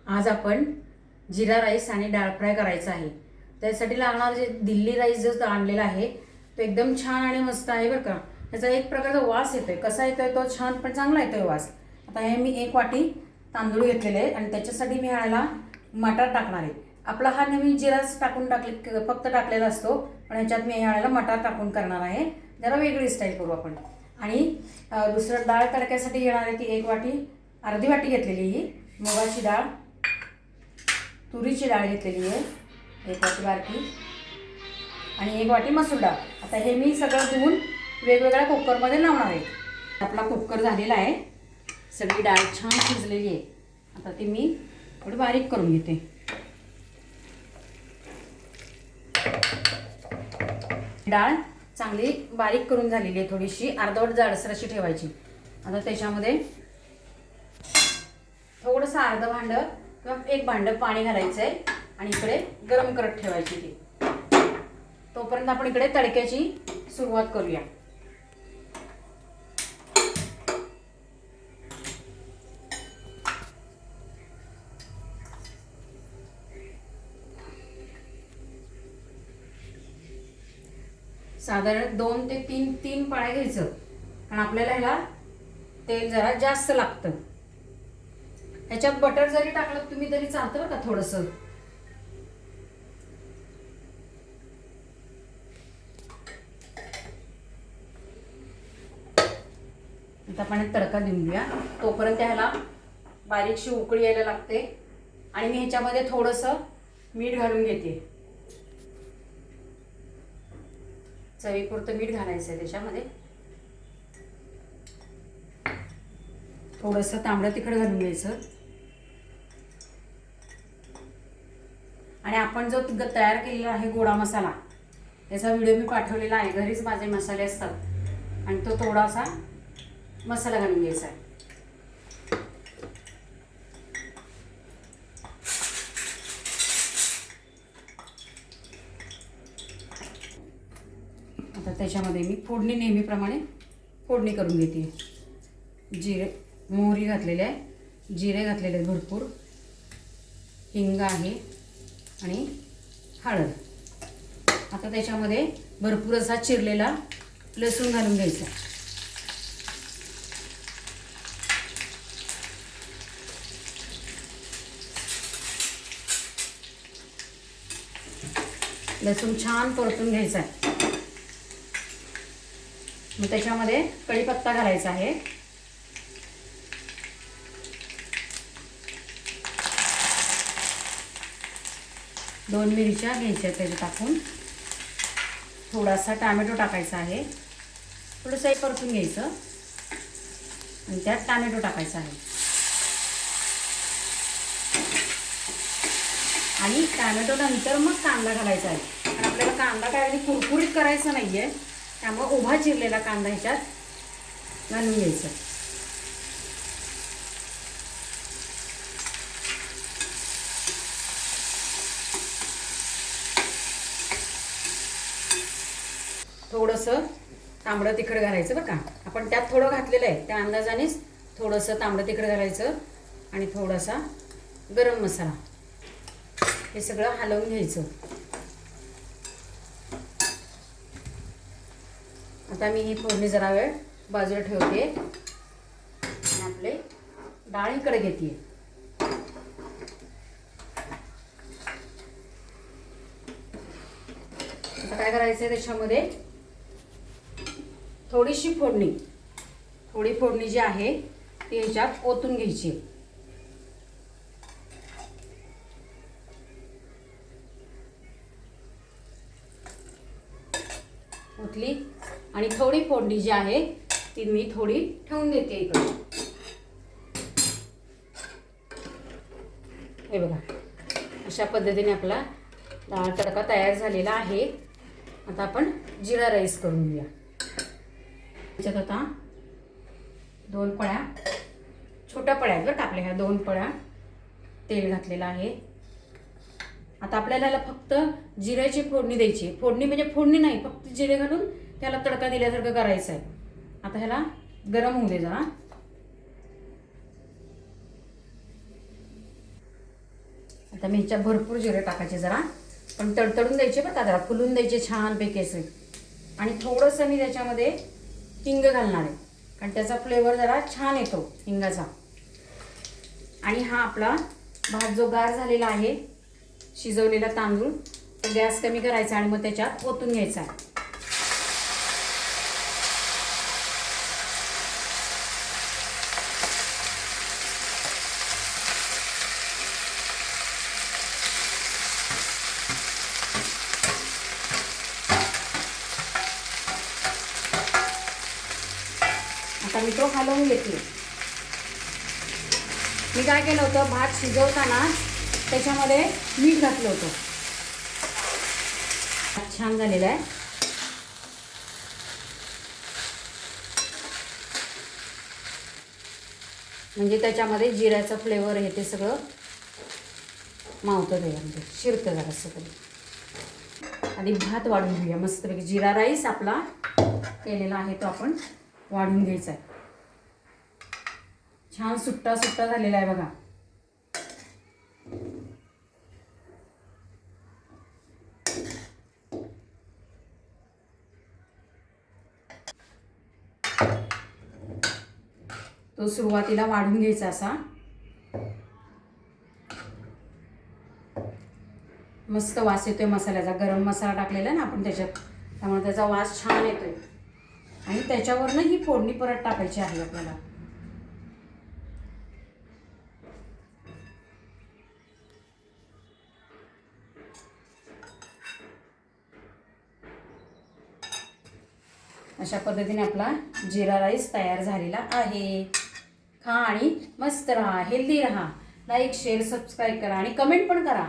आज आपण जिरा राईस आणि डाळ फ्राय करायचा आहे। त्यासाठी लागणार जे दिल्ली राईस जो आणलेला आहे तो एकदम छान आणि मस्त आहे बरं का। त्याचा एक प्रकारचा वास येतोय, कसा येतोय तो छान पण चांगला येतोय वास। आता हे मी 1 वाटी तांदूळ घेतलेले आहे आणि त्याच्यासाठी मी ह्याला मटार टाकणार आहे। आपला हा नवीन जिराच फक्त टाकलेला असतो, पण ह्याच्यात मी ह्याला मटार टाकून करणार आहे। जरा वेगळी स्टाईल करू आपण। आणि दुसरं डाळ तडक्यासाठी घेणार आहे ती 1 वाटी, अर्धी वाटी घेतलेली ही मुगाची डाळ, तुरीची डाळ घेतलेली आहे 1 वाटी बारकी आणि 1 वाटी मसूर डाळ। आता हे मी सगळं धुवून वेगवेगळ्या कुकरमध्ये लावणार आहे। आपला कुकर झालेला आहे, सगळी डाळ छान शिजलेली आहे। आता ती मी थोडी बारीक करून घेते। डाळ चांगली बारीक करून झालेली आहे, थोडीशी अर्धवट जाडसर अशी ठेवायची। आता त्याच्यामध्ये थोडंसं अर्ध भांड किंवा 1 भांड पाणी घालायचं आहे आणि इकडे गरम करत ठेवायची ती। तोपर्यंत आपण इकडे तडक्याची सुरुवात करूया। साधारण 2 ते 3 पळ्या घ्यायचं, कारण आपल्याला ह्याला तेल जरा जास्त लागतं। ह्याच्यात बटर जरी टाकलं तुम्ही तरी चालतं बरं का थोडंसं। आता आपण तडका देऊन घेऊया। तोपर्यंत ह्याला बारीकशी उकळी यायला लागते आणि मी ह्याच्यामध्ये थोडंसं मीठ घालून घेते। चवीपुरतं मीठ घालायचं आहे त्याच्यामध्ये। थोडंसं तांबडं तिखट घालून घ्यायचं आणि आपण जो तयार केलेला आहे गोडा मसाला, त्याचा व्हिडिओ मी पाठवलेला आहे। घरीच माझे मसाले असतात आणि तो थोडासा मसाला घालून घ्यायचा आहे। आता त्याच्यामध्ये मी फोडणी नेहमीप्रमाणे फोडणी करून घेते। जिरे मोहरी घातलेले आहे, जिरे घातलेले भरपूर, हिंग आहे आणि हळद। आता त्याच्यामध्ये भरपूर असा चिरलेला लसूण घालून घ्यायचा। लसूण छान परतून घ्यायचा आहे। मग त्याच्यामध्ये कढीपत्ता घालायचा आहे, दोन मिरच्या घ्यायच्या त्याच्यात टाकून, थोडासा टोमॅटो टाकायचा आहे, थोडंसं परतून घ्यायचं आणि त्यात टोमॅटो टाकायचा आहे। आणि टोमॅटो नंतर मग कांदा घालायचा आहे, कारण आपल्याला कांदा काय अगदी कुरकुरीत करायचा नाहीये, त्यामुळे उभा चिरलेला कांदा ह्याच्यात घालून घ्यायचा। थोडंसं तांबडं तिखट घालायचं बरं का। आपण त्यात थोडं घातलेलं आहे, त्या अंदाजानेच थोडंसं तांबडं तिखट घालायचं आणि थोडासा गरम मसाला, हे सगळं हलवून घ्यायचं। आता मी ही फोडणी जरा वेळ बाजूला ठेवते आणि आपले डाळीकडे घेते। आता काय करायचं, त्याच्यामध्ये थोडी फोडणी जी आहे ती ह्याच्यात ओतून घ्यायची। ओतली आणि थोडी फोडणी जी आहे ती मी थोडी ठेवून देते इकडे। हे बघा, अशा पद्धतीने आपला डाळ तडका तयार झालेला आहे। आता आपण जिरा राईस करून घेऊया। त्याच्यात आता 2 पळ्या, छोट्या पळ्या आहेत बरं टाकल्या, ह्या 2 पळ्या तेल घातलेलं आहे। आता आपल्याला ह्याला फक्त जिऱ्याची फोडणी द्यायची। फोडणी म्हणजे फोडणी नाही, फक्त जिरे घालून त्याला तडका दिल्यासारखं करायचं आहे। आता ह्याला गरम होऊ दे जरा। आता मी ह्याच्यात भरपूर जिरे टाकायचे, जरा पण तडतडून द्यायचे बरं का, जरा फुलून द्यायचे छानपैकी असे. आणि थोडंसं मी त्याच्यामध्ये हिंग घालणार आहे, कारण त्याचा फ्लेवर जरा छान येतो हिंगाचा. आणि हा आपला भात जो गार झालेला आहे, शिजवलेला तांदूळ, तो गॅस कमी करायचा आणि मग त्याच्यात ओतून घ्यायचा आहे. आता मी तो हलवून घेतले. मी काय केलं होतं, भात शिजवताना त्याच्यामध्ये मीठ घातलं होतं. छान झालेला आहे. म्हणजे त्याच्यामध्ये जिऱ्याचं फ्लेवर हे ते सगळं मावतं, त्याच्यामध्ये शिरतं जरा सगळं. आधी भात वाढून घेऊया मस्तपैकी. जिरा राईस आपला केलेला आहे तो आपण वाढून घ्यायचा आहे. छान सुट्टा सुट्टा झालेला आहे बघा. तो सुरुवातीला वाढून घ्यायचा असा. मस्त वास येतोय मसाल्याचा. गरम मसाला टाकलेला ना आपण त्याच्यात, त्यामुळे त्याचा वास छान येतोय. आणि त्याच्यावरनं ही फोडणी परत टाकायची आहे आपल्याला. अशा पद्धतीने आपला जिरा राईस तयार झालेला आहे. खा आणि मस्त राहा, हेल्दी राहा. लाईक शेअर सबस्क्राईब करा आणि कमेंट पण करा.